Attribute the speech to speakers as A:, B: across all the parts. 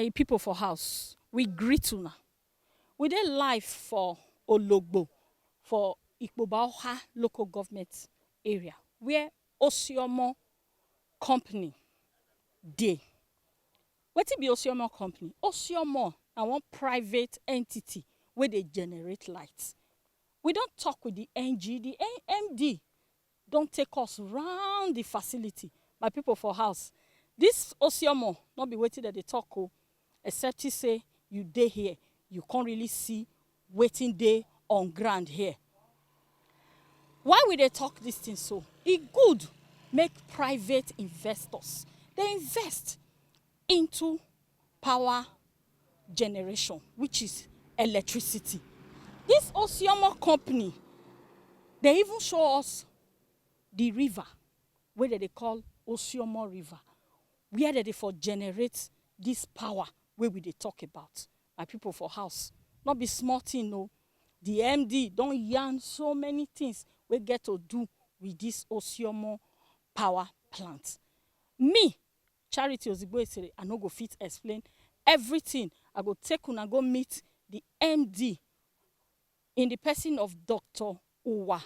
A: my people for house, we greet una. We dey live for Ologbo, for Ikpobaoha local government area, where Ossiomo company dey. Wetin be Ossiomo company? Ossiomo na one private entity where they generate light. We don't talk with the NG, the MD don't take us round the facility. My people for house, this Ossiomo not be waiting that they talk except to say you dey here, you can't really see waiting day on ground here. Why would they talk this thing so? It good make private investors. They invest into power generation, which is electricity. This Ossiomo company, they even show us the river where they call Ossiomo River, where they for generate this power where we they talk about. My people for house, not be small thing, no. The MD don't yarn so many things we get to do with this Ossiomo power plant. Me, Charity Ozigbo, I no go fit explain everything. I go take una go meet the MD in the person of Dr. Uwa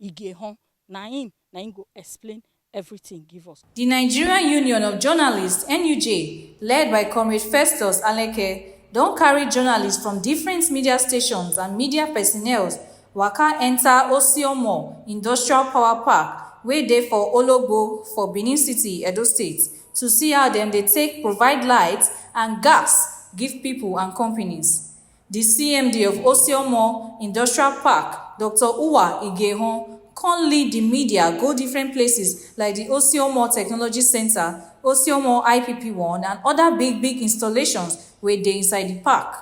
A: Igehon. Na him go explain everything, give us.
B: The Nigerian Union of Journalists, NUJ, led by Comrade Festus Aleke, don carry journalists from different media stations and media personnel waka enter Ossiomo Industrial Power Park wey dey for Ologbo for Benin City, Edo State, to see how dem dey take provide light and gas give people and companies. The CMD of Ossiomo Industrial Park, Dr. Uwa Igehon, come lead the media go different places like the Ossiomo Technology Center, Ossiomo IPP1, and other big installations wey dey inside the park.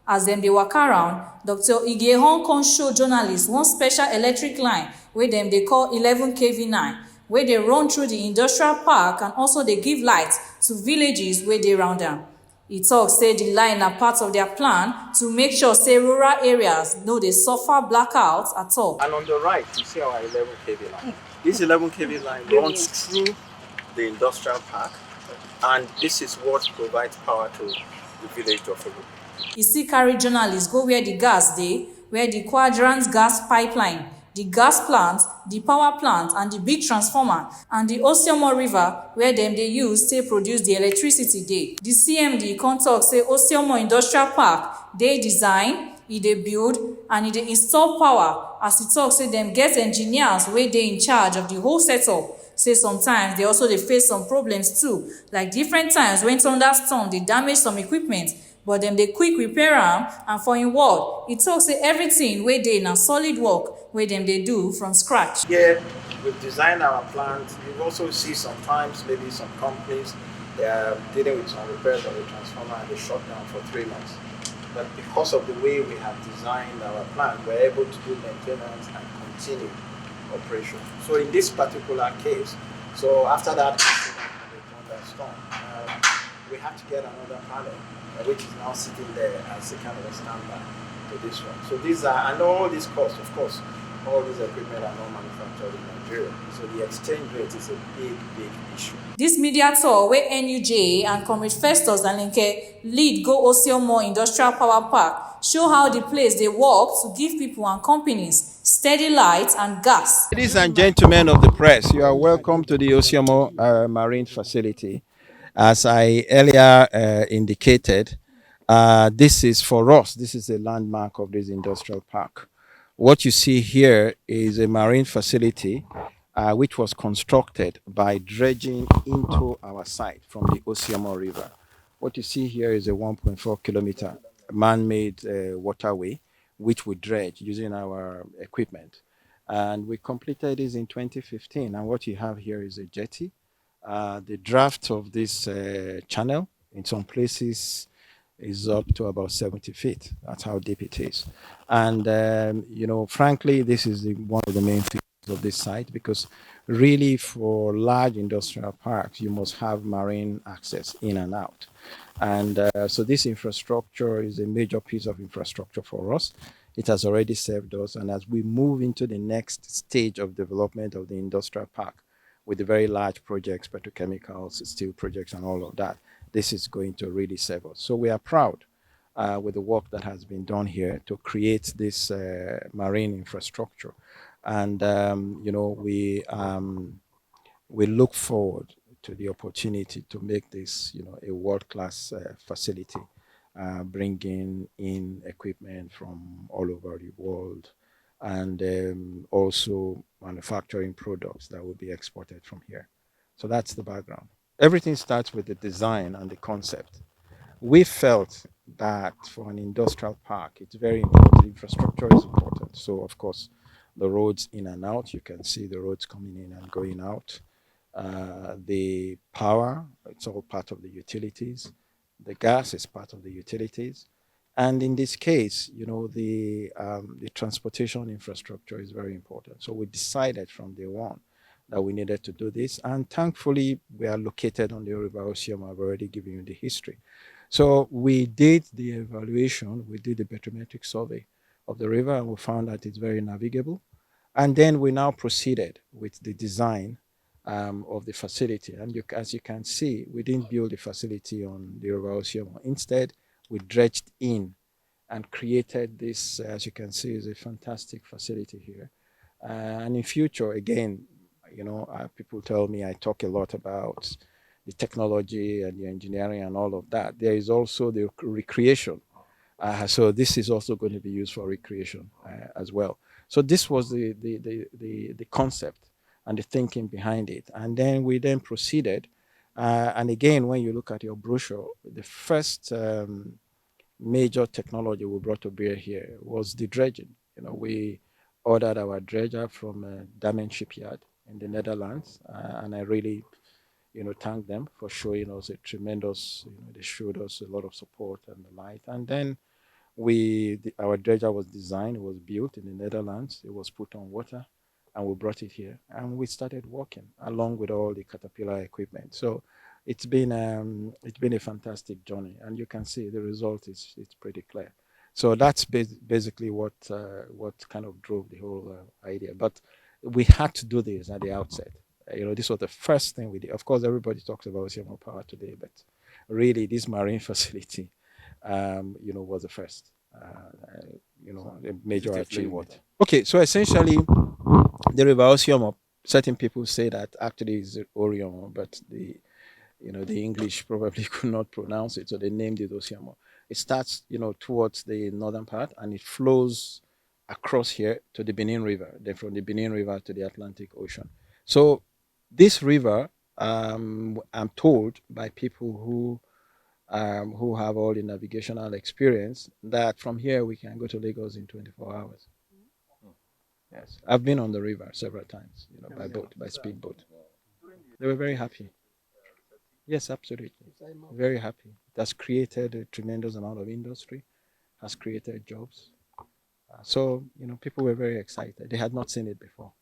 B: As dem dey waka around, Dr. Igehon come show journalists one special electric line wey dem dey call 11 kV9, wey dey run through the industrial park and also dey give light to villages wey dey round am. E tok say the line na part of their plan to make sure say rural areas no dey suffer blackouts at all.
C: And on the right, you see our 11 kV line. This 11 kV line runs through the industrial park, and this is what provides power to the village of Ologbo.
B: E still carry journalists go where the gas dey, where the Quadrant gas pipeline, the gas plant, the power plant, and the big transformer, and the Ossiomo River where dem dey use to produce the electricity dey. The CMD come talk say Ossiomo Industrial Park dey design, e dey build, and e dey install power, as e talk say dem get engineers wey dey in charge of the whole setup. Say sometimes they also dey face some problems too, like different times when thunderstorm dey damage some equipment, but dem dey quick repair am. And for im word, e tok say everything wey dey na solid work wey dem dey do from scratch.
C: Here, we've designed our plant. You also see sometimes maybe some companies, they are dealing with some repairs of the transformer and they shut down for 3 months. But because of the way we have designed our plant, we're able to do maintenance and continue operation. So in this particular case, so after that accident and the thunderstorm, we have to get another panel, which is now sitting there as a kind of a standby to this one. So these are, and all these costs, of course, all these equipment are not manufactured in Nigeria. So the exchange rate is a big issue.
B: This media tour where NUJ and Comrade Festus Aleke lead go Ossiomo Industrial Power Park show how the place dey work to give people and companies steady light and gas.
D: Ladies and gentlemen of the press, you are welcome to the Ossiomo Marine Facility. As I earlier indicated, this is for us, this is a landmark of this industrial park. What you see here is a marine facility which was constructed by dredging into our site from the Ossiomo River. What you see here is a 1.4 kilometer man-made waterway, which we dredge using our equipment. And we completed this in 2015. And what you have here is a jetty. The draft of this channel in some places is up to about 70 feet. That's how deep it is. And, frankly, this is one of the main features of this site, because really for large industrial parks, you must have marine access in and out. And so this infrastructure is a major piece of infrastructure for us. It has already served us. And as we move into the next stage of development of the industrial park, with the very large projects, petrochemicals, steel projects, and all of that, this is going to really serve us. So we are proud with the work that has been done here to create this marine infrastructure. And, we look forward to the opportunity to make this, a world-class facility, bringing in equipment from all over the world, and also manufacturing products that will be exported from here. So that's the background. Everything starts with the design and the concept. We felt that for an industrial park, it's very important. Infrastructure is important. So, of course, the roads in and out, you can see the roads coming in and going out. The power, it's all part of the utilities. The gas is part of the utilities. And in this case, the transportation infrastructure is very important. So we decided from day one that we needed to do this. And thankfully, we are located on the River Osiomo. I've already given you the history. So we did the evaluation, we did the bathymetric survey of the river, and we found that it's very navigable. And then we now proceeded with the design of the facility. And as you can see, we didn't build the facility on the River Osiomo. Instead, we dredged in and created this, as you can see, is a fantastic facility here. And in future, again, people tell me I talk a lot about the technology and the engineering and all of that. There is also the recreation. So this is also going to be used for recreation as well. So this was the concept and the thinking behind it. And then we proceeded. And again, when you look at your brochure, the first major technology we brought to bear here was the dredging. We ordered our dredger from Damen Shipyard in the Netherlands, and I really thank them for showing us a tremendous, they showed us a lot of support and the like. And then our dredger was designed, it was built in the Netherlands, it was put on water, and we brought it here, and we started working along with all the Caterpillar equipment. So it's been a fantastic journey, and you can see the result it's pretty clear. So that's basically what kind of drove the whole idea. But we had to do this at the outset. This was the first thing we did. Of course, everybody talks about Osiomo Power today, but really this marine facility, was the first, a major achievement. Okay, so essentially, the River Osiomo, certain people say that actually is Oriomo, but the English probably could not pronounce it, so they named it Osiomo. It starts, towards the northern part, and it flows across here to the Benin River, then from the Benin River to the Atlantic Ocean. So this river, I'm told by people who have all the navigational experience, that from here we can go to Lagos in 24 hours. Yes, I've been on the river several times, by boat, by speedboat. They were very happy. Yes, absolutely. Very happy. It has created a tremendous amount of industry, has created jobs. So, people were very excited. They had not seen it before.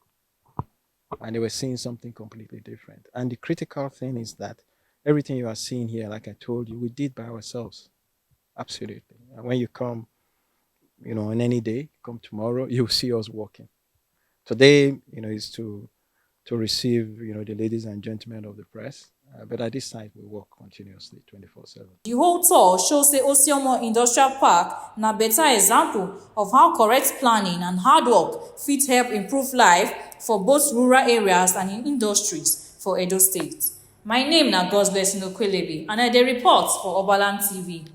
D: And they were seeing something completely different. And the critical thing is that everything you are seeing here, like I told you, we did by ourselves. Absolutely. And when you come, on any day, come tomorrow, you'll see us working. Today, is to receive, the ladies and gentlemen of the press. But at this site, we work continuously, 24/7.
B: The whole tour shows the Osiomo Industrial Park na better example of how correct planning and hard work fit help improve life for both rural areas and in industries for Edo State. My name na Godblessing Okwelebi, and I dey report for Obaland TV.